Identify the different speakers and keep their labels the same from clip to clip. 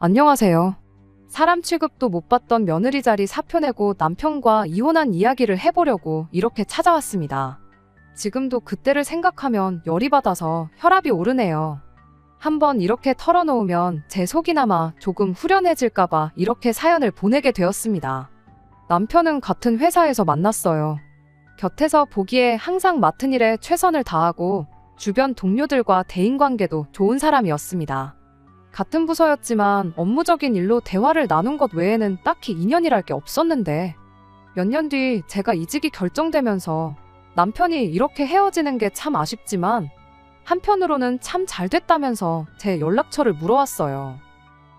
Speaker 1: 안녕하세요. 사람 취급도 못 받던 며느리 자리 사표 내고 남편과 이혼한 이야기를 해보려고 이렇게 찾아왔습니다. 지금도 그때를 생각하면 열이 받아서 혈압이 오르네요. 한번 이렇게 털어놓으면 제 속이나마 조금 후련해질까봐 이렇게 사연을 보내게 되었습니다. 남편은 같은 회사에서 만났어요. 곁에서 보기에 항상 맡은 일에 최선을 다하고 주변 동료들과 대인관계도 좋은 사람이었습니다. 같은 부서였지만 업무적인 일로 대화를 나눈 것 외에는 딱히 인연이랄 게 없었는데 몇 년 뒤 제가 이직이 결정되면서 남편이 이렇게 헤어지는 게 참 아쉽지만 한편으로는 참 잘됐다면서 제 연락처를 물어왔어요.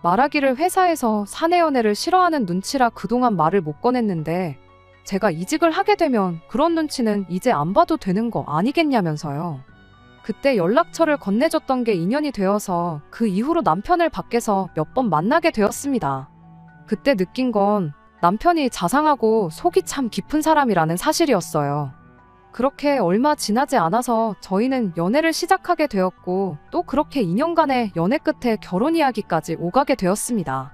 Speaker 1: 말하기를 회사에서 사내 연애를 싫어하는 눈치라 그동안 말을 못 꺼냈는데 제가 이직을 하게 되면 그런 눈치는 이제 안 봐도 되는 거 아니겠냐면서요. 그때 연락처를 건네줬던 게 인연이 되어서 그 이후로 남편을 밖에서 몇 번 만나게 되었습니다. 그때 느낀 건 남편이 자상하고 속이 참 깊은 사람이라는 사실이었어요. 그렇게 얼마 지나지 않아서 저희는 연애를 시작하게 되었고 또 그렇게 2년간의 연애 끝에 결혼 이야기까지 오가게 되었습니다.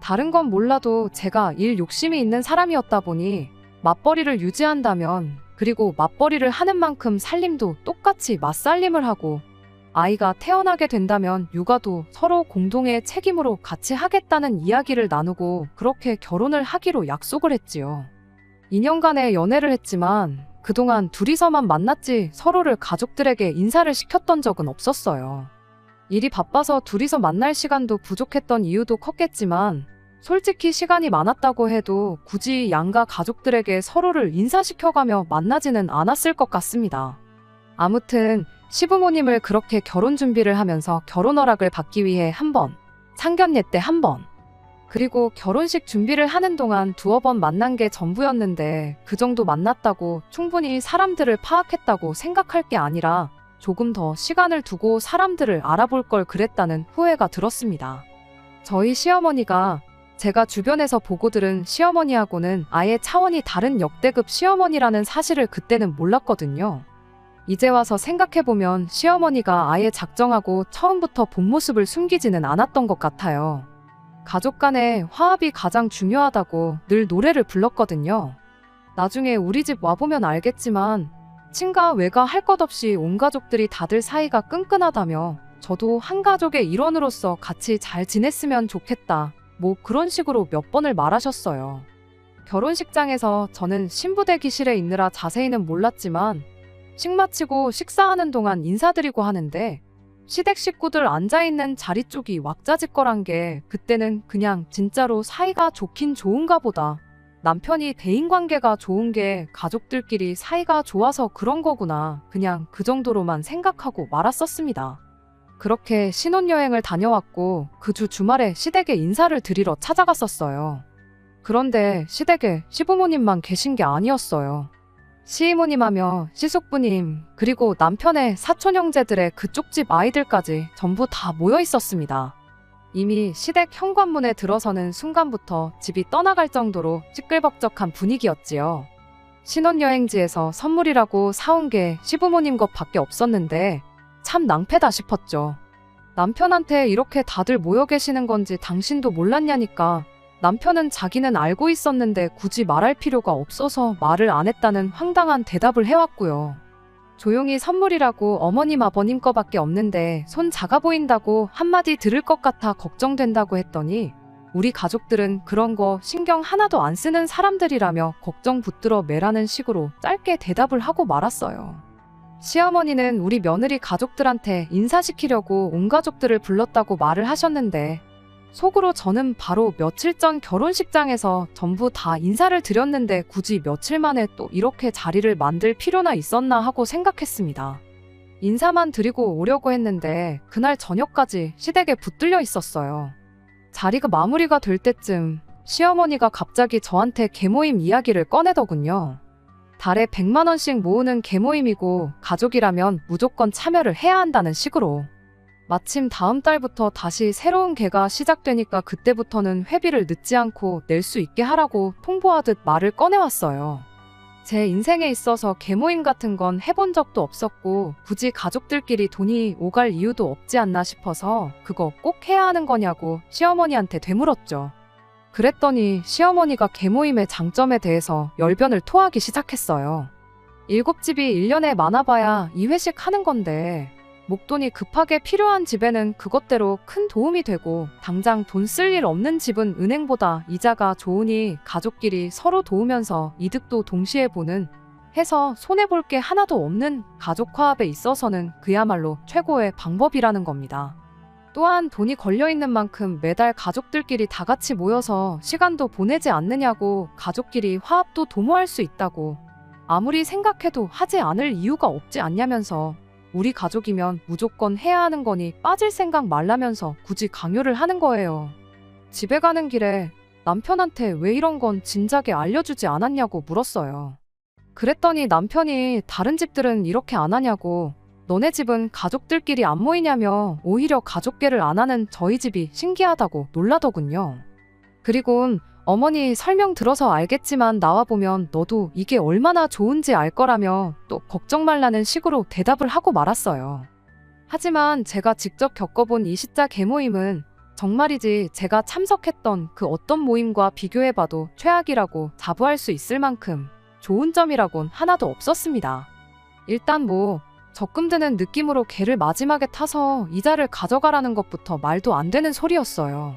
Speaker 1: 다른 건 몰라도 제가 일 욕심이 있는 사람이었다 보니 맞벌이를 유지한다면 그리고 맞벌이를 하는 만큼 살림도 똑같이 맞살림을 하고 아이가 태어나게 된다면 육아도 서로 공동의 책임으로 같이 하겠다는 이야기를 나누고 그렇게 결혼을 하기로 약속을 했지요. 2년간의 연애를 했지만 그동안 둘이서만 만났지 서로를 가족들에게 인사를 시켰던 적은 없었어요. 일이 바빠서 둘이서 만날 시간도 부족했던 이유도 컸겠지만 솔직히 시간이 많았다고 해도 굳이 양가 가족들에게 서로를 인사시켜가며 만나지는 않았을 것 같습니다. 아무튼 시부모님을 그렇게 결혼 준비를 하면서 결혼 허락을 받기 위해 한 번, 상견례 때 한 번, 그리고 결혼식 준비를 하는 동안 두어 번 만난 게 전부였는데 그 정도 만났다고 충분히 사람들을 파악했다고 생각할 게 아니라 조금 더 시간을 두고 사람들을 알아볼 걸 그랬다는 후회가 들었습니다. 저희 시어머니가 제가 주변에서 보고 들은 시어머니하고는 아예 차원이 다른 역대급 시어머니라는 사실을 그때는 몰랐거든요. 이제 와서 생각해보면 시어머니가 아예 작정하고 처음부터 본 모습을 숨기지는 않았던 것 같아요. 가족 간의 화합이 가장 중요하다고 늘 노래를 불렀거든요. 나중에 우리 집 와보면 알겠지만 친가 외가 할 것 없이 온 가족들이 다들 사이가 끈끈하다며 저도 한 가족의 일원으로서 같이 잘 지냈으면 좋겠다. 뭐 그런 식으로 몇 번을 말하셨어요. 결혼식장에서 저는 신부 대기실에 있느라 자세히는 몰랐지만 식 마치고 식사하는 동안 인사드리고 하는데 시댁 식구들 앉아있는 자리 쪽이 왁자지껄한 게 그때는 그냥 진짜로 사이가 좋긴 좋은가 보다. 남편이 대인관계가 좋은 게 가족들끼리 사이가 좋아서 그런 거구나. 그냥 그 정도로만 생각하고 말았었습니다. 그렇게 신혼여행을 다녀왔고 그 주 주말에 시댁에 인사를 드리러 찾아갔었어요. 그런데 시댁에 시부모님만 계신 게 아니었어요. 시이모님하며 시숙부님 그리고 남편의 사촌 형제들의 그쪽 집 아이들까지 전부 다 모여 있었습니다. 이미 시댁 현관문에 들어서는 순간부터 집이 떠나갈 정도로 시끌벅적한 분위기였지요. 신혼여행지에서 선물이라고 사온 게 시부모님 것밖에 없었는데 참 낭패다 싶었죠. 남편한테 이렇게 다들 모여 계시는 건지 당신도 몰랐냐니까 남편은 자기는 알고 있었는데 굳이 말할 필요가 없어서 말을 안 했다는 황당한 대답을 해왔고요. 조용히 선물이라고 어머님 아버님 거밖에 없는데 손 작아 보인다고 한마디 들을 것 같아 걱정된다고 했더니 우리 가족들은 그런 거 신경 하나도 안 쓰는 사람들이라며 걱정 붙들어 매라는 식으로 짧게 대답을 하고 말았어요. 시어머니는 우리 며느리 가족들한테 인사시키려고 온 가족들을 불렀다고 말을 하셨는데 속으로 저는 바로 며칠 전 결혼식장에서 전부 다 인사를 드렸는데 굳이 며칠 만에 또 이렇게 자리를 만들 필요나 있었나 하고 생각했습니다. 인사만 드리고 오려고 했는데 그날 저녁까지 시댁에 붙들려 있었어요. 자리가 마무리가 될 때쯤 시어머니가 갑자기 저한테 개모임 이야기를 꺼내더군요. 달에 100만 원씩 모으는 개모임이고 가족이라면 무조건 참여를 해야 한다는 식으로. 마침 다음 달부터 다시 새로운 개가 시작되니까 그때부터는 회비를 늦지 않고 낼 수 있게 하라고 통보하듯 말을 꺼내왔어요. 제 인생에 있어서 계모임 같은 건 해본 적도 없었고 굳이 가족들끼리 돈이 오갈 이유도 없지 않나 싶어서 그거 꼭 해야 하는 거냐고 시어머니한테 되물었죠. 그랬더니 시어머니가 계모임의 장점에 대해서 열변을 토하기 시작했어요. 7집이 1년에 많아봐야 2회씩 하는 건데 목돈이 급하게 필요한 집에는 그것대로 큰 도움이 되고 당장 돈 쓸 일 없는 집은 은행보다 이자가 좋으니 가족끼리 서로 도우면서 이득도 동시에 보는 해서 손해볼 게 하나도 없는 가족 화합에 있어서는 그야말로 최고의 방법이라는 겁니다. 또한 돈이 걸려있는 만큼 매달 가족들끼리 다 같이 모여서 시간도 보내지 않느냐고 가족끼리 화합도 도모할 수 있다고 아무리 생각해도 하지 않을 이유가 없지 않냐면서 우리 가족이면 무조건 해야 하는 거니 빠질 생각 말라면서 굳이 강요를 하는 거예요. 집에 가는 길에 남편한테 왜 이런 건 진작에 알려주지 않았냐고 물었어요. 그랬더니 남편이 다른 집들은 이렇게 안 하냐고 너네 집은 가족들끼리 안 모이냐며 오히려 가족계를 안 하는 저희 집이 신기하다고 놀라더군요. 그리곤 어머니 설명 들어서 알겠지만 나와보면 너도 이게 얼마나 좋은지 알 거라며 또 걱정 말라는 식으로 대답을 하고 말았어요. 하지만 제가 직접 겪어본 이 시자 계모임은 정말이지 제가 참석했던 그 어떤 모임과 비교해봐도 최악이라고 자부할 수 있을 만큼 좋은 점이라곤 하나도 없었습니다. 일단 적금 드는 느낌으로 개를 마지막에 타서 이자를 가져가라는 것부터 말도 안 되는 소리였어요.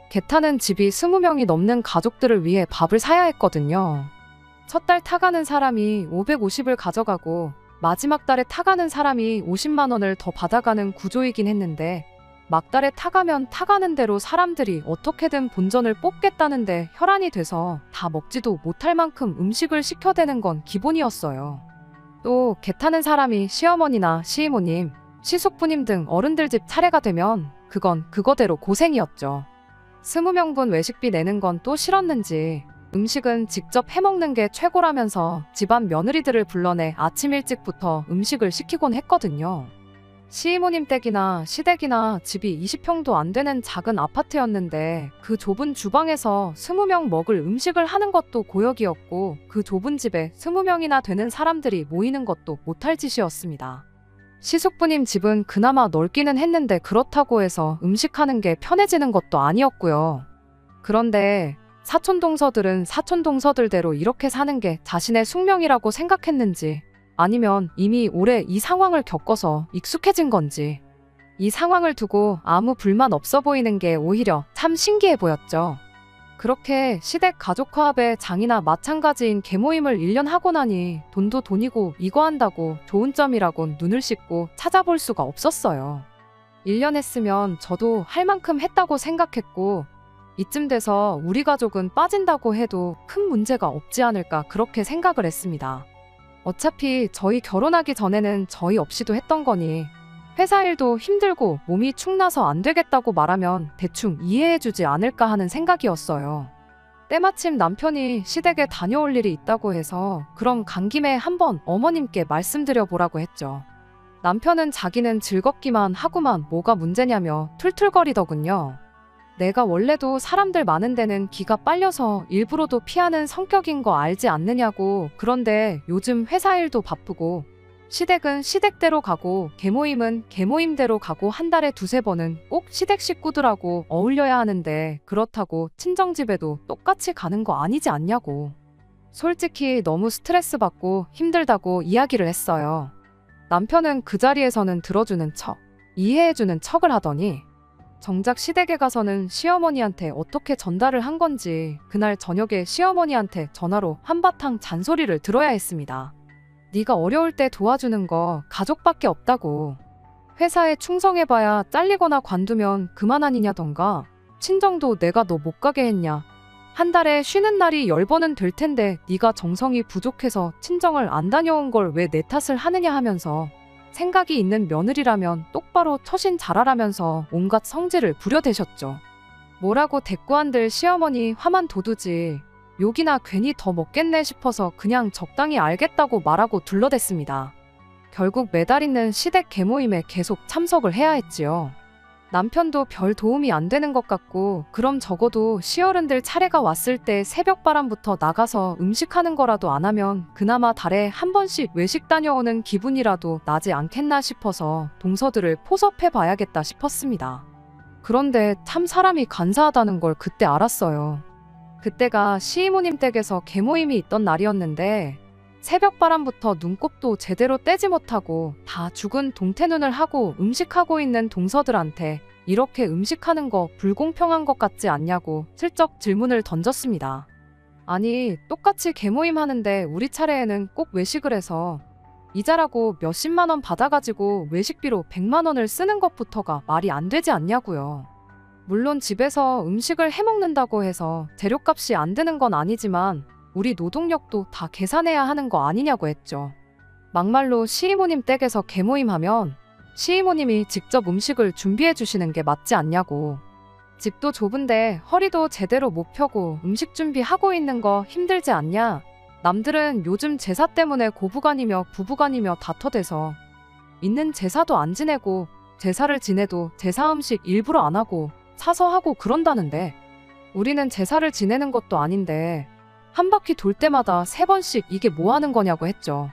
Speaker 1: 개 타는 집이 20명이 넘는 가족들을 위해 밥을 사야 했거든요. 첫 달 타가는 사람이 550을 가져가고 마지막 달에 타가는 사람이 50만 원을 더 받아가는 구조이긴 했는데 막달에 타가면 타가는 대로 사람들이 어떻게든 본전을 뽑겠다는데 혈안이 돼서 다 먹지도 못할 만큼 음식을 시켜대는 건 기본이었어요. 또 개 타는 사람이 시어머니나 시이모님, 시숙부님 등 어른들 집 차례가 되면 그건 그거대로 고생이었죠. 20명분 외식비 내는 건 또 싫었는지 음식은 직접 해먹는 게 최고라면서 집안 며느리들을 불러내 아침 일찍부터 음식을 시키곤 했거든요. 시이모님 댁이나 시댁이나 집이 20평도 안 되는 작은 아파트였는데 그 좁은 주방에서 20명 먹을 음식을 하는 것도 고역이었고 그 좁은 집에 20명이나 되는 사람들이 모이는 것도 못할 짓이었습니다. 시숙부님 집은 그나마 넓기는 했는데 그렇다고 해서 음식하는 게 편해지는 것도 아니었고요. 그런데 사촌동서들은 사촌동서들대로 이렇게 사는 게 자신의 숙명이라고 생각했는지 아니면 이미 오래 이 상황을 겪어서 익숙해진 건지 이 상황을 두고 아무 불만 없어 보이는 게 오히려 참 신기해 보였죠. 그렇게 시댁 가족화합의 장이나 마찬가지인 계모임을 1년 하고 나니 돈도 돈이고 이거 한다고 좋은 점이라곤 눈을 씻고 찾아볼 수가 없었어요. 1년 했으면 저도 할 만큼 했다고 생각했고 이쯤 돼서 우리 가족은 빠진다고 해도 큰 문제가 없지 않을까 그렇게 생각을 했습니다. 어차피 저희 결혼하기 전에는 저희 없이도 했던 거니 회사 일도 힘들고 몸이 축나서 안 되겠다고 말하면 대충 이해해주지 않을까 하는 생각이었어요. 때마침 남편이 시댁에 다녀올 일이 있다고 해서 그럼 간 김에 한번 어머님께 말씀드려보라고 했죠. 남편은 자기는 즐겁기만 하고만 뭐가 문제냐며 툴툴거리더군요. 내가 원래도 사람들 많은 데는 기가 빨려서 일부러도 피하는 성격인 거 알지 않느냐고. 그런데 요즘 회사 일도 바쁘고 시댁은 시댁대로 가고 계모임은 계모임대로 가고 한 달에 2-3번은 꼭 시댁 식구들하고 어울려야 하는데 그렇다고 친정집에도 똑같이 가는 거 아니지 않냐고. 솔직히 너무 스트레스 받고 힘들다고 이야기를 했어요. 남편은 그 자리에서는 들어주는 척, 이해해주는 척을 하더니 정작 시댁에 가서는 시어머니한테 어떻게 전달을 한 건지 그날 저녁에 시어머니한테 전화로 한바탕 잔소리를 들어야 했습니다. 네가 어려울 때 도와주는 거 가족밖에 없다고. 회사에 충성해봐야 잘리거나 관두면 그만 아니냐던가. 친정도 내가 너 못 가게 했냐. 한 달에 쉬는 날이 10번은 될 텐데 네가 정성이 부족해서 친정을 안 다녀온 걸 왜 내 탓을 하느냐 하면서 생각이 있는 며느리라면 똑바로 처신 잘하라면서 온갖 성질을 부려대셨죠. 뭐라고 대꾸한들 시어머니 화만 돋우지 욕이나 괜히 더 먹겠네 싶어서 그냥 적당히 알겠다고 말하고 둘러댔습니다. 결국 매달 있는 시댁 계모임에 계속 참석을 해야 했지요. 남편도 별 도움이 안 되는 것 같고 그럼 적어도 시어른들 차례가 왔을 때 새벽바람부터 나가서 음식하는 거라도 안 하면 그나마 달에 한 번씩 외식 다녀오는 기분이라도 나지 않겠나 싶어서 동서들을 포섭해 봐야겠다 싶었습니다. 그런데 참 사람이 간사하다는 걸 그때 알았어요. 그때가 시이모님 댁에서 계모임이 있던 날이었는데 새벽바람부터 눈곱도 제대로 떼지 못하고 다 죽은 동태눈을 하고 음식하고 있는 동서들한테 이렇게 음식하는 거 불공평한 것 같지 않냐고 슬쩍 질문을 던졌습니다. 아니, 똑같이 계모임 하는데 우리 차례에는 꼭 외식을 해서 이자라고 몇십만 원 받아가지고 외식비로 100만 원을 쓰는 것부터가 말이 안 되지 않냐고요. 물론 집에서 음식을 해먹는다고 해서 재료값이 안 드는 건 아니지만 우리 노동력도 다 계산해야 하는 거 아니냐고 했죠. 막말로 시이모님 댁에서 계모임하면 시이모님이 직접 음식을 준비해 주시는 게 맞지 않냐고. 집도 좁은데 허리도 제대로 못 펴고 음식 준비하고 있는 거 힘들지 않냐? 남들은 요즘 제사 때문에 고부간이며 부부간이며 다퉈대서 있는 제사도 안 지내고 제사를 지내도 제사 음식 일부러 안 하고 사서 하고 그런다는데 우리는 제사를 지내는 것도 아닌데 한 바퀴 돌 때마다 3번씩 이게 뭐 하는 거냐고 했죠.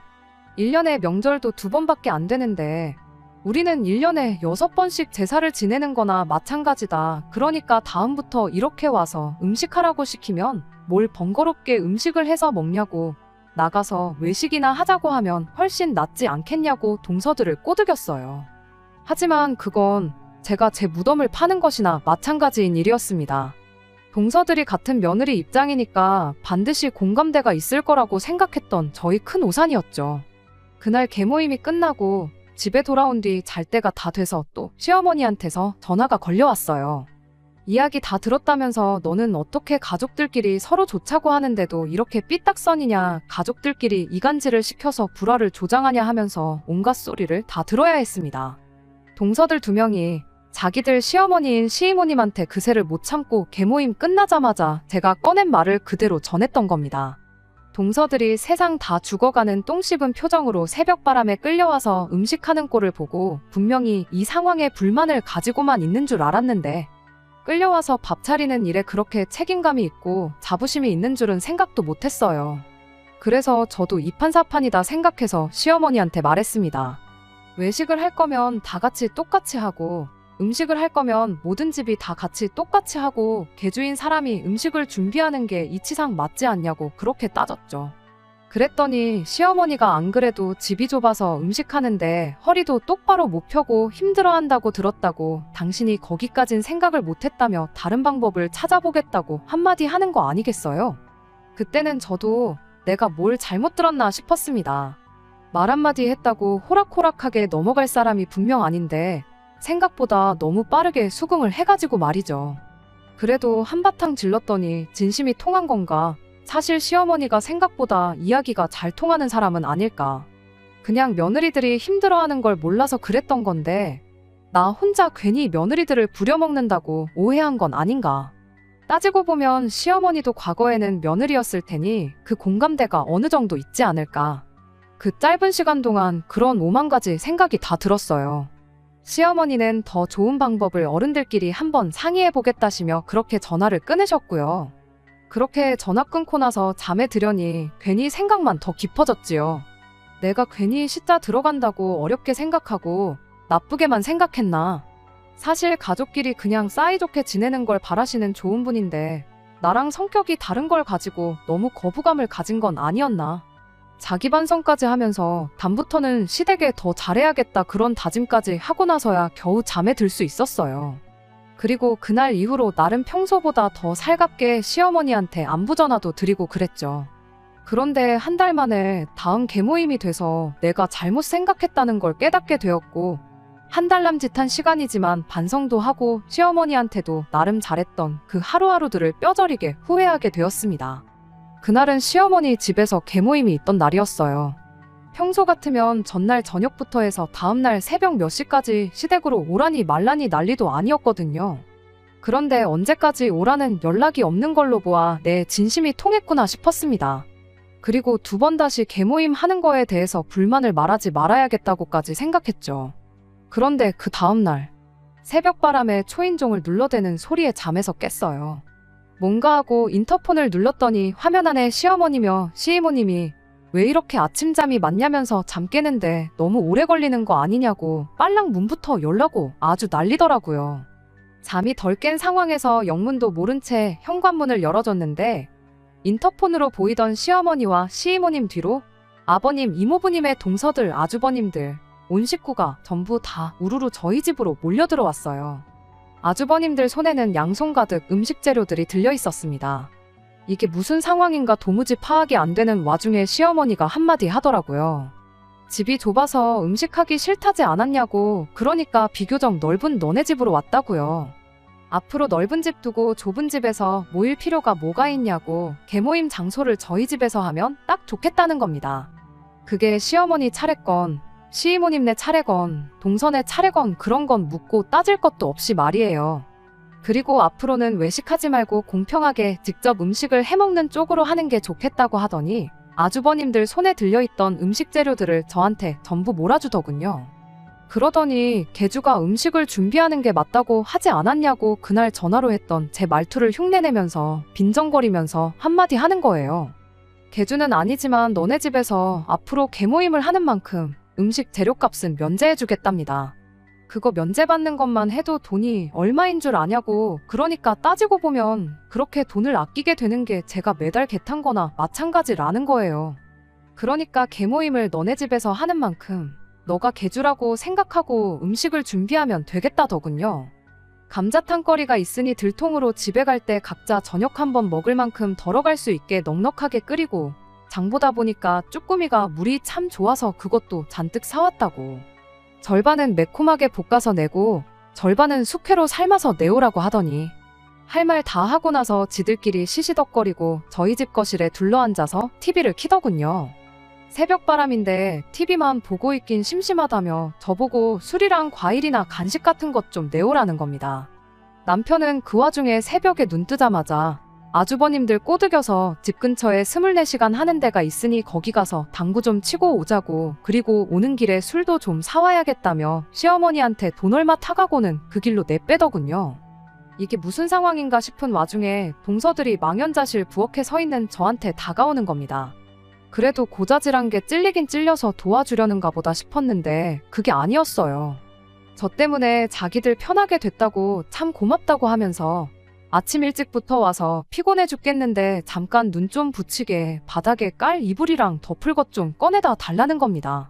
Speaker 1: 1년에 명절도 2번밖에 안 되는데 우리는 1년에 6번씩 제사를 지내는 거나 마찬가지다. 그러니까 다음부터 이렇게 와서 음식하라고 시키면 뭘 번거롭게 음식을 해서 먹냐고 나가서 외식이나 하자고 하면 훨씬 낫지 않겠냐고 동서들을 꼬드겼어요. 하지만 그건 제가 제 무덤을 파는 것이나 마찬가지인 일이었습니다. 동서들이 같은 며느리 입장이니까 반드시 공감대가 있을 거라고 생각했던 저희 큰 오산이었죠. 그날 계모임이 끝나고 집에 돌아온 뒤 잘 때가 다 돼서 또 시어머니한테서 전화가 걸려왔어요. 이야기 다 들었다면서 너는 어떻게 가족들끼리 서로 좋자고 하는데도 이렇게 삐딱선이냐, 가족들끼리 이간질을 시켜서 불화를 조장하냐 하면서 온갖 소리를 다 들어야 했습니다. 동서들 2명이 자기들 시어머니인 시이모님한테 그새를 못 참고 계모임 끝나자마자 제가 꺼낸 말을 그대로 전했던 겁니다. 동서들이 세상 다 죽어가는 똥 씹은 표정으로 새벽바람에 끌려와서 음식하는 꼴을 보고 분명히 이 상황에 불만을 가지고만 있는 줄 알았는데 끌려와서 밥 차리는 일에 그렇게 책임감이 있고 자부심이 있는 줄은 생각도 못했어요. 그래서 저도 이판사판이다 생각해서 시어머니한테 말했습니다. 외식을 할 거면 다 같이 똑같이 하고 음식을 할 거면 모든 집이 다 같이 똑같이 하고 개주인 사람이 음식을 준비하는 게 이치상 맞지 않냐고 그렇게 따졌죠. 그랬더니 시어머니가 안 그래도 집이 좁아서 음식하는데 허리도 똑바로 못 펴고 힘들어한다고 들었다고 당신이 거기까진 생각을 못했다며 다른 방법을 찾아보겠다고 한마디 하는 거 아니겠어요? 그때는 저도 내가 뭘 잘못 들었나 싶었습니다. 말 한마디 했다고 호락호락하게 넘어갈 사람이 분명 아닌데 생각보다 너무 빠르게 수긍을 해가지고 말이죠. 그래도 한바탕 질렀더니 진심이 통한 건가? 사실 시어머니가 생각보다 이야기가 잘 통하는 사람은 아닐까. 그냥 며느리들이 힘들어하는 걸 몰라서 그랬던 건데 나 혼자 괜히 며느리들을 부려먹는다고 오해한 건 아닌가. 따지고 보면 시어머니도 과거에는 며느리였을 테니 그 공감대가 어느 정도 있지 않을까. 그 짧은 시간 동안 그런 5만 가지 생각이 다 들었어요. 시어머니는 더 좋은 방법을 어른들끼리 한번 상의해보겠다시며 그렇게 전화를 끊으셨고요. 그렇게 전화 끊고 나서 잠에 들려니 괜히 생각만 더 깊어졌지요. 내가 괜히 시자 들어간다고 어렵게 생각하고 나쁘게만 생각했나. 사실 가족끼리 그냥 사이좋게 지내는 걸 바라시는 좋은 분인데 나랑 성격이 다른 걸 가지고 너무 거부감을 가진 건 아니었나. 자기 반성까지 하면서 다음부터는 시댁에 더 잘해야겠다 그런 다짐까지 하고 나서야 겨우 잠에 들 수 있었어요. 그리고 그날 이후로 나름 평소보다 더 살갑게 시어머니한테 안부 전화도 드리고 그랬죠. 그런데 한 달 만에 다음 계모임이 돼서 내가 잘못 생각했다는 걸 깨닫게 되었고 한 달 남짓한 시간이지만 반성도 하고 시어머니한테도 나름 잘했던 그 하루하루들을 뼈저리게 후회하게 되었습니다. 그날은 시어머니 집에서 계모임이 있던 날이었어요. 평소 같으면 전날 저녁부터 해서 다음날 새벽 몇 시까지 시댁으로 오라니 말라니 난리도 아니었거든요. 그런데 언제까지 오라는 연락이 없는 걸로 보아 내 진심이 통했구나 싶었습니다. 그리고 2번 다시 계모임 하는 거에 대해서 불만을 말하지 말아야겠다고까지 생각했죠. 그런데 그 다음날 새벽바람에 초인종을 눌러대는 소리에 잠에서 깼어요. 뭔가 하고 인터폰을 눌렀더니 화면 안에 시어머니며 시이모님이 왜 이렇게 아침잠이 많냐면서 잠 깨는데 너무 오래 걸리는 거 아니냐고 빨랑 문부터 열라고 아주 난리더라고요. 잠이 덜 깬 상황에서 영문도 모른 채 현관문을 열어줬는데 인터폰으로 보이던 시어머니와 시이모님 뒤로 아버님, 이모부님의 동서들, 아주버님들, 온 식구가 전부 다 우르르 저희 집으로 몰려들어왔어요. 아주버님들 손에는 양손 가득 음식 재료들이 들려 있었습니다. 이게 무슨 상황인가 도무지 파악이 안 되는 와중에 시어머니가 한마디 하더라고요. 집이 좁아서 음식하기 싫다지 않았냐고, 그러니까 비교적 넓은 너네 집으로 왔다고요. 앞으로 넓은 집 두고 좁은 집에서 모일 필요가 뭐가 있냐고, 개모임 장소를 저희 집에서 하면 딱 좋겠다는 겁니다. 그게 시어머니 차례건 시이모님네 차례건 동선의 차례건 그런 건 묻고 따질 것도 없이 말이에요. 그리고 앞으로는 외식하지 말고 공평하게 직접 음식을 해먹는 쪽으로 하는 게 좋겠다고 하더니 아주버님들 손에 들려있던 음식 재료들을 저한테 전부 몰아주더군요. 그러더니 개주가 음식을 준비하는 게 맞다고 하지 않았냐고 그날 전화로 했던 제 말투를 흉내내면서 빈정거리면서 한마디 하는 거예요. 개주는 아니지만 너네 집에서 앞으로 개모임을 하는 만큼 음식 재료값은 면제해주겠답니다. 그거 면제받는 것만 해도 돈이 얼마인 줄 아냐고. 그러니까 따지고 보면 그렇게 돈을 아끼게 되는 게 제가 매달 개 탄 거나 마찬가지라는 거예요. 그러니까 개모임을 너네 집에서 하는 만큼 너가 개주라고 생각하고 음식을 준비하면 되겠다더군요. 감자탕거리가 있으니 들통으로 집에 갈 때 각자 저녁 한번 먹을 만큼 덜어갈 수 있게 넉넉하게 끓이고, 장보다 보니까 쭈꾸미가 물이 참 좋아서 그것도 잔뜩 사왔다고. 절반은 매콤하게 볶아서 내고 절반은 숙회로 삶아서 내오라고 하더니 할 말 다 하고 나서 지들끼리 시시덕거리고 저희 집 거실에 둘러앉아서 TV를 켜더군요. 새벽바람인데 TV만 보고 있긴 심심하다며 저보고 술이랑 과일이나 간식 같은 것 좀 내오라는 겁니다. 남편은 그 와중에 새벽에 눈 뜨자마자 아주버님들 꼬드겨서 집 근처에 24시간 하는 데가 있으니 거기 가서 당구 좀 치고 오자고, 그리고 오는 길에 술도 좀 사와야겠다며 시어머니한테 돈 얼마 타가고는 그 길로 내빼더군요. 이게 무슨 상황인가 싶은 와중에 동서들이 망연자실 부엌에 서 있는 저한테 다가오는 겁니다. 그래도 고자질한 게 찔리긴 찔려서 도와주려는가 보다 싶었는데 그게 아니었어요. 저 때문에 자기들 편하게 됐다고 참 고맙다고 하면서 아침 일찍부터 와서 피곤해 죽겠는데 잠깐 눈 좀 붙이게 바닥에 깔 이불이랑 덮을 것 좀 꺼내다 달라는 겁니다.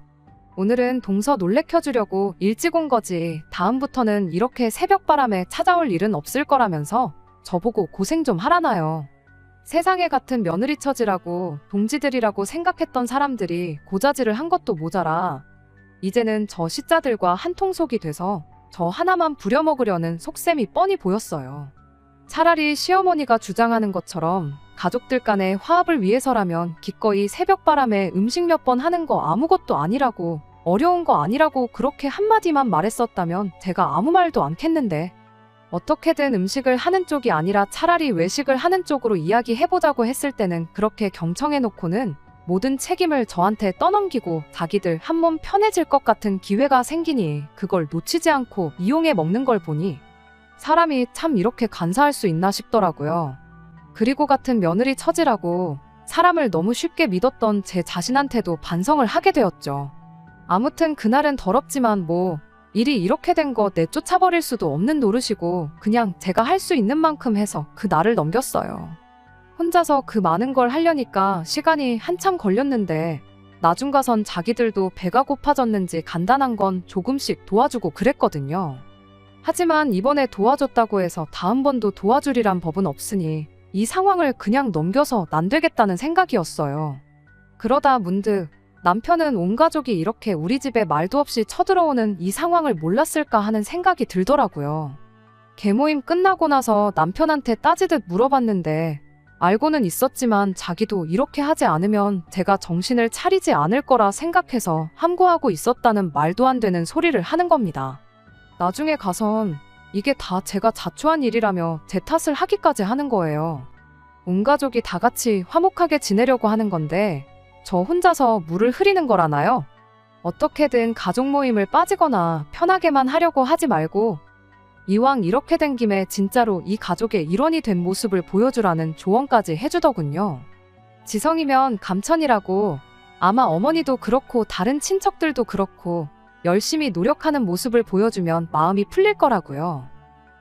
Speaker 1: 오늘은 동서 놀래켜주려고 일찍 온 거지 다음부터는 이렇게 새벽바람에 찾아올 일은 없을 거라면서 저보고 고생 좀 하라나요. 세상에 같은 며느리 처지라고 동지들이라고 생각했던 사람들이 고자질을 한 것도 모자라 이제는 저 시자들과 한통속이 돼서 저 하나만 부려먹으려는 속셈이 뻔히 보였어요. 차라리 시어머니가 주장하는 것처럼 가족들 간의 화합을 위해서라면 기꺼이 새벽바람에 음식 몇 번 하는 거 아무것도 아니라고, 어려운 거 아니라고 그렇게 한마디만 말했었다면 제가 아무 말도 않겠는데, 어떻게든 음식을 하는 쪽이 아니라 차라리 외식을 하는 쪽으로 이야기해보자고 했을 때는 그렇게 경청해놓고는 모든 책임을 저한테 떠넘기고 자기들 한 몸 편해질 것 같은 기회가 생기니 그걸 놓치지 않고 이용해 먹는 걸 보니 사람이 참 이렇게 간사할 수 있나 싶더라고요. 그리고 같은 며느리 처지라고 사람을 너무 쉽게 믿었던 제 자신한테도 반성을 하게 되었죠. 아무튼 그날은 더럽지만 뭐 일이 이렇게 된 거 내쫓아버릴 수도 없는 노릇이고 그냥 제가 할 수 있는 만큼 해서 그 날을 넘겼어요. 혼자서 그 많은 걸 하려니까 시간이 한참 걸렸는데 나중 가선 자기들도 배가 고파졌는지 간단한 건 조금씩 도와주고 그랬거든요. 하지만 이번에 도와줬다고 해서 다음번도 도와주리란 법은 없으니 이 상황을 그냥 넘겨서 안 되겠다는 생각이었어요. 그러다 문득 남편은 온 가족이 이렇게 우리 집에 말도 없이 쳐들어오는 이 상황을 몰랐을까 하는 생각이 들더라고요. 개모임 끝나고 나서 남편한테 따지듯 물어봤는데 알고는 있었지만 자기도 이렇게 하지 않으면 제가 정신을 차리지 않을 거라 생각해서 함구하고 있었다는 말도 안 되는 소리를 하는 겁니다. 나중에 가선 이게 다 제가 자초한 일이라며 제 탓을 하기까지 하는 거예요. 온 가족이 다 같이 화목하게 지내려고 하는 건데 저 혼자서 물을 흐리는 거라나요? 어떻게든 가족 모임을 빠지거나 편하게만 하려고 하지 말고 이왕 이렇게 된 김에 진짜로 이 가족의 일원이 된 모습을 보여주라는 조언까지 해주더군요. 지성이면 감천이라고, 아마 어머니도 그렇고 다른 친척들도 그렇고 열심히 노력하는 모습을 보여주면 마음이 풀릴 거라고요.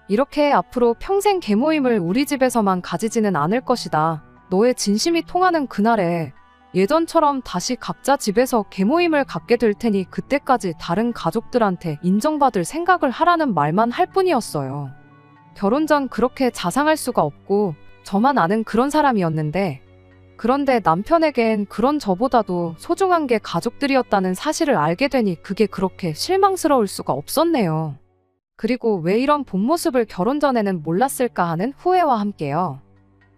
Speaker 1: 이렇게 앞으로 평생 계모임을 우리 집에서만 가지지는 않을 것이다. 너의 진심이 통하는 그날에 예전처럼 다시 각자 집에서 계모임을 갖게 될 테니 그때까지 다른 가족들한테 인정받을 생각을 하라는 말만 할 뿐이었어요. 결혼 전 그렇게 자상할 수가 없고 저만 아는 그런 사람이었는데, 그런데 남편에겐 그런 저보다도 소중한 게 가족들이었다는 사실을 알게 되니 그게 그렇게 실망스러울 수가 없었네요. 그리고 왜 이런 본 모습을 결혼 전에는 몰랐을까 하는 후회와 함께요.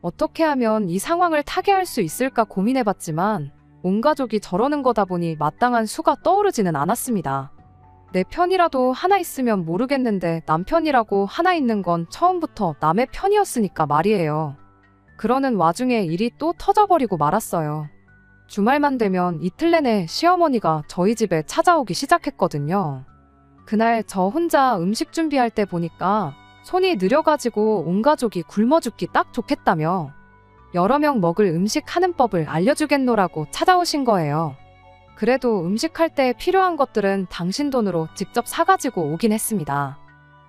Speaker 1: 어떻게 하면 이 상황을 타개할 수 있을까 고민해봤지만 온 가족이 저러는 거다 보니 마땅한 수가 떠오르지는 않았습니다. 내 편이라도 하나 있으면 모르겠는데 남편이라고 하나 있는 건 처음부터 남의 편이었으니까 말이에요. 그러는 와중에 일이 또 터져버리고 말았어요. 주말만 되면 이틀 내내 시어머니가 저희 집에 찾아오기 시작했거든요. 그날 저 혼자 음식 준비할 때 보니까 손이 느려가지고 온 가족이 굶어 죽기 딱 좋겠다며 여러 명 먹을 음식 하는 법을 알려주겠노라고 찾아오신 거예요. 그래도 음식할 때 필요한 것들은 당신 돈으로 직접 사가지고 오긴 했습니다.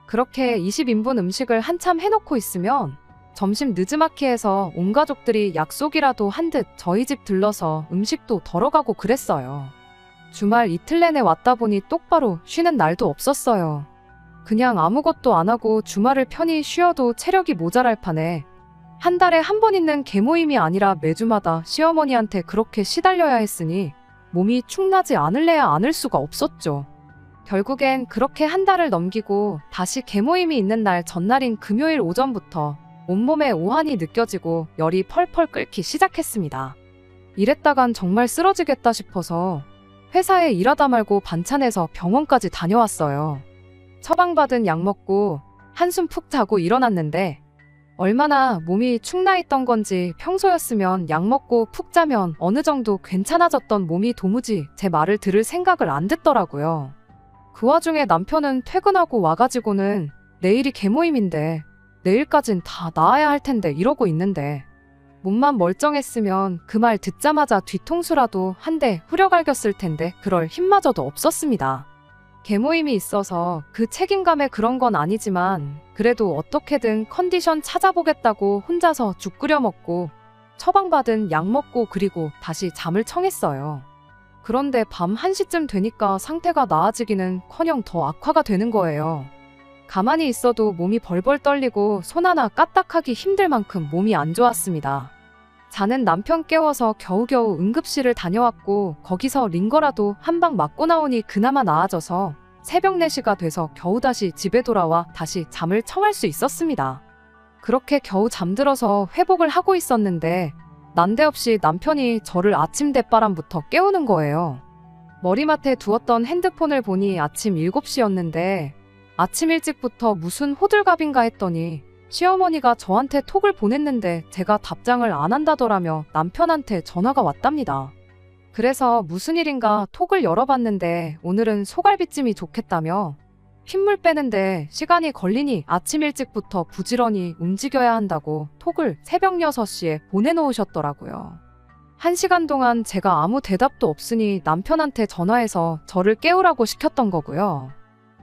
Speaker 1: 그렇게 20인분 음식을 한참 해놓고 있으면 점심 느즈마키에서 온 가족들이 약속이라도 한 듯 저희 집 들러서 음식도 덜어가고 그랬어요. 주말 이틀 내내 왔다 보니 똑바로 쉬는 날도 없었어요. 그냥 아무것도 안 하고 주말을 편히 쉬어도 체력이 모자랄 판에 한 달에 한 번 있는 계모임이 아니라 매주마다 시어머니한테 그렇게 시달려야 했으니 몸이 축나지 않을래야 않을 수가 없었죠. 결국엔 그렇게 한 달을 넘기고 다시 계모임이 있는 날 전날인 금요일 오전부터 온몸에 오한이 느껴지고 열이 펄펄 끓기 시작했습니다. 이랬다간 정말 쓰러지겠다 싶어서 회사에 일하다 말고 반찬해서 병원까지 다녀왔어요. 처방받은 약 먹고 한숨 푹 자고 일어났는데 얼마나 몸이 축나 있던 건지 평소였으면 약 먹고 푹 자면 어느 정도 괜찮아졌던 몸이 도무지 제 말을 들을 생각을 안 듣더라고요. 그 와중에 남편은 퇴근하고 와가지고는 내일이 계모임인데 내일까진 다 나아야 할 텐데 이러고 있는데 몸만 멀쩡했으면 그 말 듣자마자 뒤통수라도 한 대 후려갈겼을 텐데 그럴 힘마저도 없었습니다. 계모임이 있어서 그 책임감에 그런 건 아니지만 그래도 어떻게든 컨디션 찾아보겠다고 혼자서 죽 끓여 먹고 처방받은 약 먹고 그리고 다시 잠을 청했어요. 그런데 밤 1시쯤 되니까 상태가 나아지기는커녕 더 악화가 되는 거예요. 가만히 있어도 몸이 벌벌 떨리고 손 하나 까딱하기 힘들 만큼 몸이 안 좋았습니다. 자는 남편 깨워서 겨우겨우 응급실을 다녀왔고 거기서 링거라도 한 방 맞고 나오니 그나마 나아져서 새벽 4시가 돼서 겨우 다시 집에 돌아와 다시 잠을 청할 수 있었습니다. 그렇게 겨우 잠들어서 회복을 하고 있었는데 난데없이 남편이 저를 아침 대바람부터 깨우는 거예요. 머리맡에 두었던 핸드폰을 보니 아침 7시였는데 아침 일찍부터 무슨 호들갑인가 했더니 시어머니가 저한테 톡을 보냈는데 제가 답장을 안 한다더라며 남편한테 전화가 왔답니다. 그래서 무슨 일인가 톡을 열어봤는데 오늘은 소갈비찜이 좋겠다며 핏물 빼는데 시간이 걸리니 아침 일찍부터 부지런히 움직여야 한다고 톡을 새벽 6시에 보내놓으셨더라고요. 1시간 동안 제가 아무 대답도 없으니 남편한테 전화해서 저를 깨우라고 시켰던 거고요.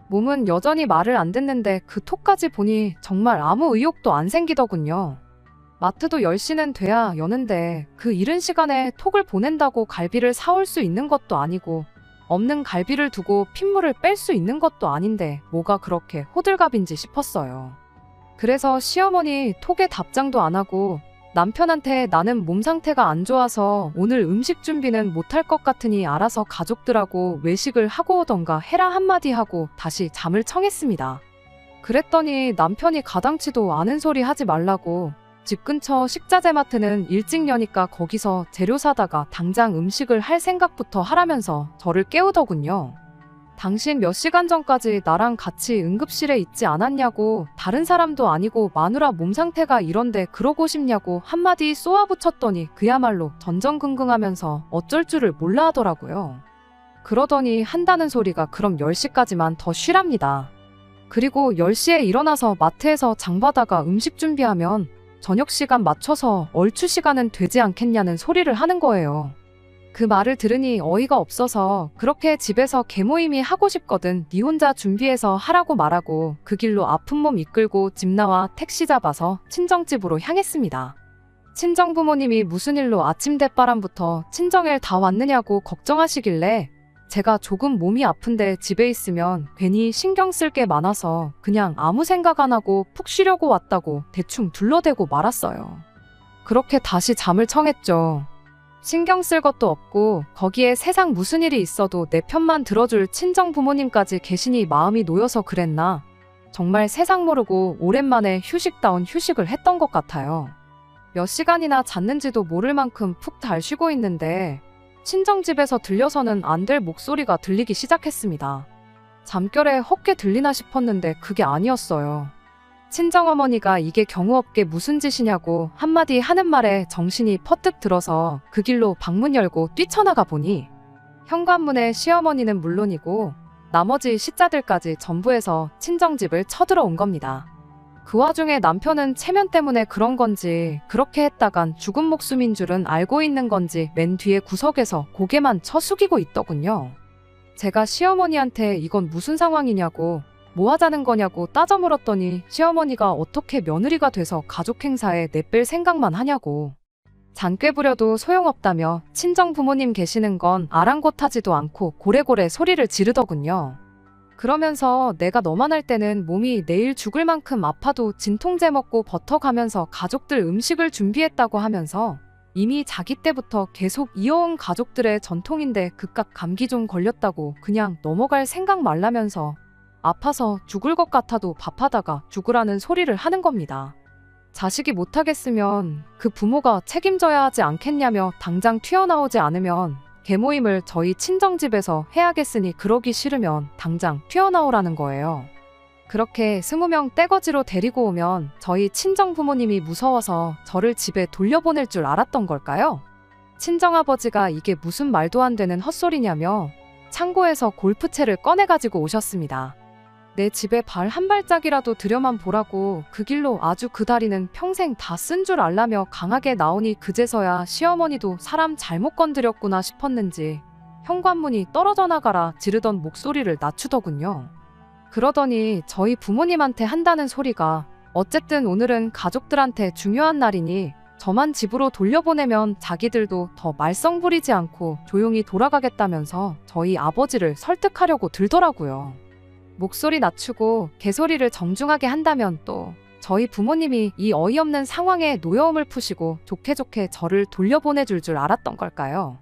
Speaker 1: 몸은 여전히 말을 안 듣는데 그 톡까지 보니 정말 아무 의욕도 안 생기더군요. 마트도 10시는 돼야 여는데 그 이른 시간에 톡을 보낸다고 갈비를 사올 수 있는 것도 아니고 없는 갈비를 두고 핏물을 뺄 수 있는 것도 아닌데 뭐가 그렇게 호들갑인지 싶었어요. 그래서 시어머니 톡에 답장도 안 하고 남편한테 나는 몸 상태가 안 좋아서 오늘 음식 준비는 못할 것 같으니 알아서 가족들하고 외식을 하고 오던가 해라 한마디 하고 다시 잠을 청했습니다. 그랬더니 남편이 가당치도 않은 소리 하지 말라고 집 근처 식자재 마트는 일찍 여니까 거기서 재료 사다가 당장 음식을 할 생각부터 하라면서 저를 깨우더군요. 당신 몇 시간 전까지 나랑 같이 응급실에 있지 않았냐고, 다른 사람도 아니고 마누라 몸 상태가 이런데 그러고 싶냐고 한마디 쏘아붙였더니 그야말로 전전긍긍하면서 어쩔 줄을 몰라 하더라고요. 그러더니 한다는 소리가 그럼 10시까지만 더 쉬랍니다. 그리고 10시에 일어나서 마트에서 장 봐다가 음식 준비하면 저녁 시간 맞춰서 얼추 시간은 되지 않겠냐는 소리를 하는 거예요. 그 말을 들으니 어이가 없어서 그렇게 집에서 개모임이 하고 싶거든 니 혼자 준비해서 하라고 말하고 그 길로 아픈 몸 이끌고 집 나와 택시 잡아서 친정집으로 향했습니다. 친정 부모님이 무슨 일로 아침 대바람부터 친정에 다 왔느냐고 걱정하시길래 제가 조금 몸이 아픈데 집에 있으면 괜히 신경 쓸 게 많아서 그냥 아무 생각 안 하고 푹 쉬려고 왔다고 대충 둘러대고 말았어요. 그렇게 다시 잠을 청했죠. 신경 쓸 것도 없고 거기에 세상 무슨 일이 있어도 내 편만 들어줄 친정 부모님까지 계시니 마음이 놓여서 그랬나. 정말 세상 모르고 오랜만에 휴식다운 휴식을 했던 것 같아요. 몇 시간이나 잤는지도 모를 만큼 푹 잘 쉬고 있는데 친정집에서 들려서는 안 될 목소리가 들리기 시작했습니다. 잠결에 헛게 들리나 싶었는데 그게 아니었어요. 친정어머니가 이게 경우 없게 무슨 짓이냐고 한마디 하는 말에 정신이 퍼뜩 들어서 그 길로 방문 열고 뛰쳐나가 보니 현관문에 시어머니는 물론이고 나머지 시자들까지 전부 해서 친정집을 쳐들어온 겁니다. 그 와중에 남편은 체면 때문에 그런 건지 그렇게 했다간 죽은 목숨인 줄은 알고 있는 건지 맨 뒤에 구석에서 고개만 쳐숙이고 있더군요. 제가 시어머니한테 이건 무슨 상황이냐고 뭐 하자는 거냐고 따져 물었더니 시어머니가 어떻게 며느리가 돼서 가족 행사에 내뺄 생각만 하냐고. 잔꾀 부려도 소용없다며 친정 부모님 계시는 건 아랑곳하지도 않고 고래고래 소리를 지르더군요. 그러면서 내가 너만 할 때는 몸이 내일 죽을 만큼 아파도 진통제 먹고 버텨가면서 가족들 음식을 준비했다고 하면서 이미 자기 때부터 계속 이어온 가족들의 전통인데 그깟 감기 좀 걸렸다고 그냥 넘어갈 생각 말라면서 아파서 죽을 것 같아도 밥하다가 죽으라는 소리를 하는 겁니다. 자식이 못하겠으면 그 부모가 책임져야 하지 않겠냐며 당장 튀어나오지 않으면 개모임을 저희 친정집에서 해야겠으니 그러기 싫으면 당장 튀어나오라는 거예요. 그렇게 20명 떼거지로 데리고 오면 저희 친정 부모님이 무서워서 저를 집에 돌려보낼 줄 알았던 걸까요? 친정아버지가 이게 무슨 말도 안 되는 헛소리냐며 창고에서 골프채를 꺼내가지고 오셨습니다. 내 집에 발 한 발짝이라도 들여만 보라고 그 길로 아주 그 다리는 평생 다 쓴 줄 알라며 강하게 나오니 그제서야 시어머니도 사람 잘못 건드렸구나 싶었는지 현관문이 떨어져 나가라 지르던 목소리를 낮추더군요. 그러더니 저희 부모님한테 한다는 소리가 어쨌든 오늘은 가족들한테 중요한 날이니 저만 집으로 돌려보내면 자기들도 더 말썽 부리지 않고 조용히 돌아가겠다면서 저희 아버지를 설득하려고 들더라고요. 목소리 낮추고 개소리를 정중하게 한다면 또 저희 부모님이 이 어이없는 상황에 노여움을 푸시고 좋게 좋게 저를 돌려보내줄 줄 알았던 걸까요?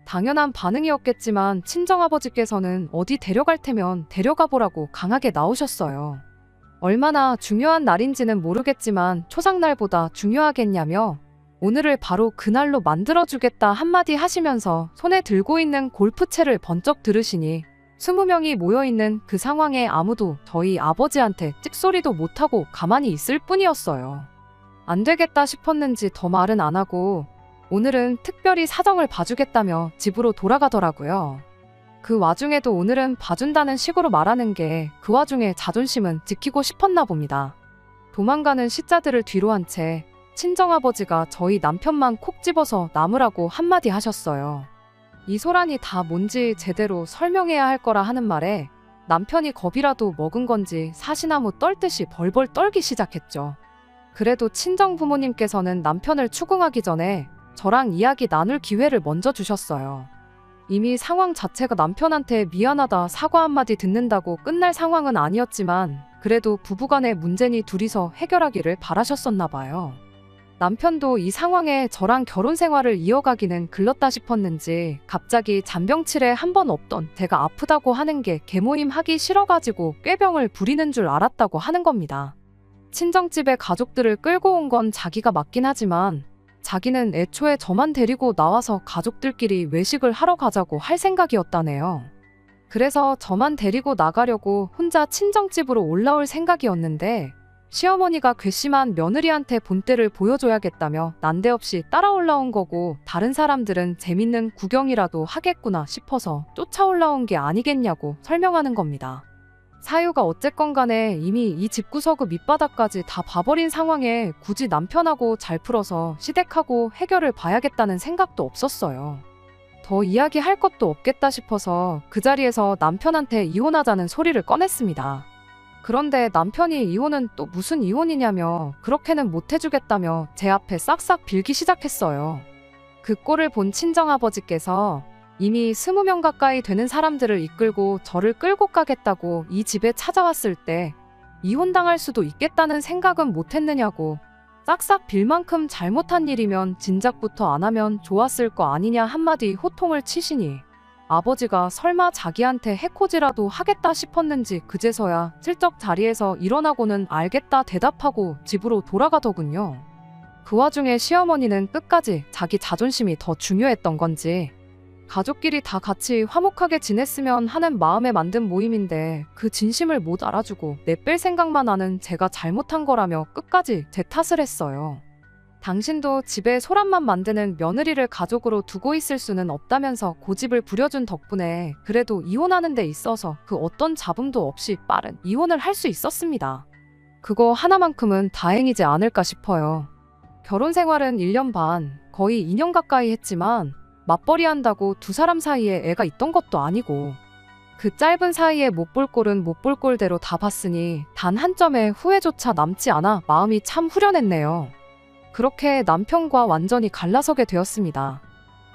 Speaker 1: 당연한 반응이었겠지만 친정아버지께서는 어디 데려갈 테면 데려가 보라고 강하게 나오셨어요. 얼마나 중요한 날인지는 모르겠지만 초상날보다 중요하겠냐며 오늘을 바로 그날로 만들어주겠다 한마디 하시면서 손에 들고 있는 골프채를 번쩍 들으시니 20명이 모여있는 그 상황에 아무도 저희 아버지한테 찍소리도 못하고 가만히 있을 뿐이었어요. 안 되겠다 싶었는지 더 말은 안 하고 오늘은 특별히 사정을 봐주겠다며 집으로 돌아가더라고요. 그 와중에도 오늘은 봐준다는 식으로 말하는 게 그 와중에 자존심은 지키고 싶었나 봅니다. 도망가는 시자들을 뒤로 한 채 친정아버지가 저희 남편만 콕 집어서 남으라고 한마디 하셨어요. 이 소란이 다 뭔지 제대로 설명해야 할 거라 하는 말에 남편이 겁이라도 먹은 건지 사시나무 떨듯이 벌벌 떨기 시작했죠. 그래도 친정 부모님께서는 남편을 추궁하기 전에 저랑 이야기 나눌 기회를 먼저 주셨어요. 이미 상황 자체가 남편한테 미안하다 사과 한마디 듣는다고 끝날 상황은 아니었지만 그래도 부부간의 문제니 둘이서 해결하기를 바라셨었나 봐요. 남편도 이 상황에 저랑 결혼 생활을 이어가기는 글렀다 싶었는지 갑자기 잔병치레 한 번 없던 제가 아프다고 하는 게 개모임 하기 싫어가지고 꾀병을 부리는 줄 알았다고 하는 겁니다. 친정집에 가족들을 끌고 온 건 자기가 맞긴 하지만 자기는 애초에 저만 데리고 나와서 가족들끼리 외식을 하러 가자고 할 생각이었다네요. 그래서 저만 데리고 나가려고 혼자 친정집으로 올라올 생각이었는데 시어머니가 괘씸한 며느리한테 본때를 보여줘야겠다며 난데없이 따라 올라온 거고 다른 사람들은 재밌는 구경이라도 하겠구나 싶어서 쫓아 올라온 게 아니겠냐고 설명하는 겁니다. 사유가 어쨌건 간에 이미 이 집구석의 밑바닥까지 다 봐버린 상황에 굳이 남편하고 잘 풀어서 시댁하고 해결을 봐야겠다는 생각도 없었어요. 더 이야기할 것도 없겠다 싶어서 그 자리에서 남편한테 이혼하자는 소리를 꺼냈습니다. 그런데 남편이 이혼은 또 무슨 이혼이냐며 그렇게는 못 해주겠다며 제 앞에 싹싹 빌기 시작했어요. 그 꼴을 본 친정아버지께서 이미 20명 가까이 되는 사람들을 이끌고 저를 끌고 가겠다고 이 집에 찾아왔을 때 이혼당할 수도 있겠다는 생각은 못했느냐고, 싹싹 빌 만큼 잘못한 일이면 진작부터 안 하면 좋았을 거 아니냐 한마디 호통을 치시니 아버지가 설마 자기한테 해코지라도 하겠다 싶었는지 그제서야 슬쩍 자리에서 일어나고는 알겠다 대답하고 집으로 돌아가더군요. 그 와중에 시어머니는 끝까지 자기 자존심이 더 중요했던 건지 가족끼리 다 같이 화목하게 지냈으면 하는 마음에 만든 모임인데 그 진심을 못 알아주고 내뺄 생각만 하는 제가 잘못한 거라며 끝까지 제 탓을 했어요. 당신도 집에 소란만 만드는 며느리를 가족으로 두고 있을 수는 없다면서 고집을 부려준 덕분에 그래도 이혼하는 데 있어서 그 어떤 잡음도 없이 빠른 이혼을 할 수 있었습니다. 그거 하나만큼은 다행이지 않을까 싶어요. 결혼 생활은 1년 반, 거의 2년 가까이 했지만 맞벌이 한다고 두 사람 사이에 애가 있던 것도 아니고 그 짧은 사이에 못 볼 꼴은 못 볼 꼴대로 다 봤으니 단 한 점의 후회조차 남지 않아 마음이 참 후련했네요. 그렇게 남편과 완전히 갈라서게 되었습니다.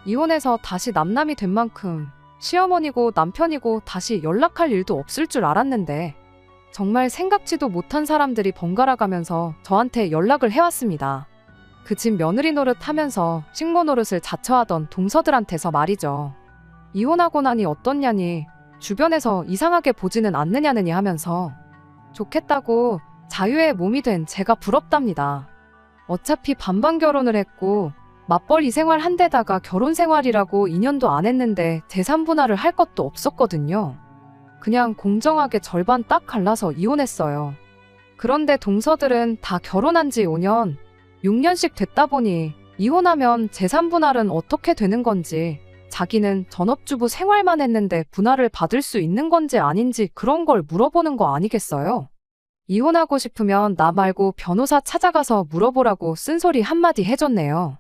Speaker 1: 이혼해서 다시 남남이 된 만큼 시어머니고 남편이고 다시 연락할 일도 없을 줄 알았는데 정말 생각지도 못한 사람들이 번갈아 가면서 저한테 연락을 해왔습니다. 그 집 며느리 노릇 하면서 식모 노릇을 자처하던 동서들한테서 말이죠. 이혼하고 나니 어떻냐니, 주변에서 이상하게 보지는 않느냐느니 하면서 좋겠다고 자유의 몸이 된 제가 부럽답니다. 어차피 반반 결혼을 했고 맞벌이 생활 한 데다가 결혼 생활이라고 2년도 안 했는데 재산 분할을 할 것도 없었거든요. 그냥 공정하게 절반 딱 갈라서 이혼했어요. 그런데 동서들은 다 결혼한 지 5년, 6년씩 됐다 보니 이혼하면 재산 분할은 어떻게 되는 건지, 자기는 전업주부 생활만 했는데 분할을 받을 수 있는 건지 아닌지 그런 걸 물어보는 거 아니겠어요? 이혼하고 싶으면 나 말고 변호사 찾아가서 물어보라고 쓴소리 한마디 해줬네요.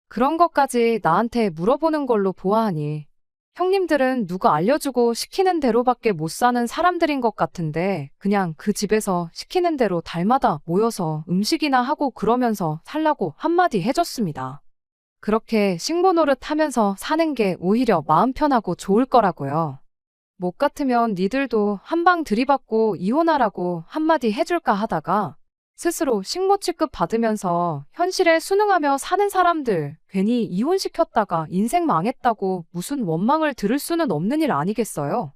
Speaker 1: 그런 것까지 나한테 물어보는 걸로 보아하니 형님들은 누가 알려주고 시키는 대로밖에 못 사는 사람들인 것 같은데 그냥 그 집에서 시키는 대로 달마다 모여서 음식이나 하고 그러면서 살라고 한마디 해줬습니다. 그렇게 식모 노릇 하면서 사는 게 오히려 마음 편하고 좋을 거라고요. 못 같으면 니들도 한방 들이받고 이혼하라고 한마디 해줄까 하다가 스스로 식모 취급 받으면서 현실에 순응하며 사는 사람들 괜히 이혼시켰다가 인생 망했다고 무슨 원망을 들을 수는 없는 일 아니겠어요?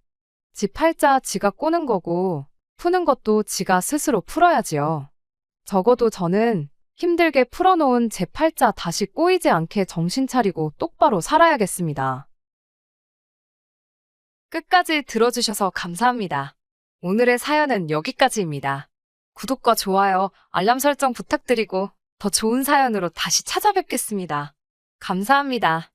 Speaker 1: 지 팔자 지가 꼬는 거고 푸는 것도 지가 스스로 풀어야지요. 적어도 저는 힘들게 풀어놓은 제 팔자 다시 꼬이지 않게 정신 차리고 똑바로 살아야겠습니다. 끝까지 들어주셔서 감사합니다. 오늘의 사연은 여기까지입니다. 구독과 좋아요, 알람 설정 부탁드리고 더 좋은 사연으로 다시 찾아뵙겠습니다. 감사합니다.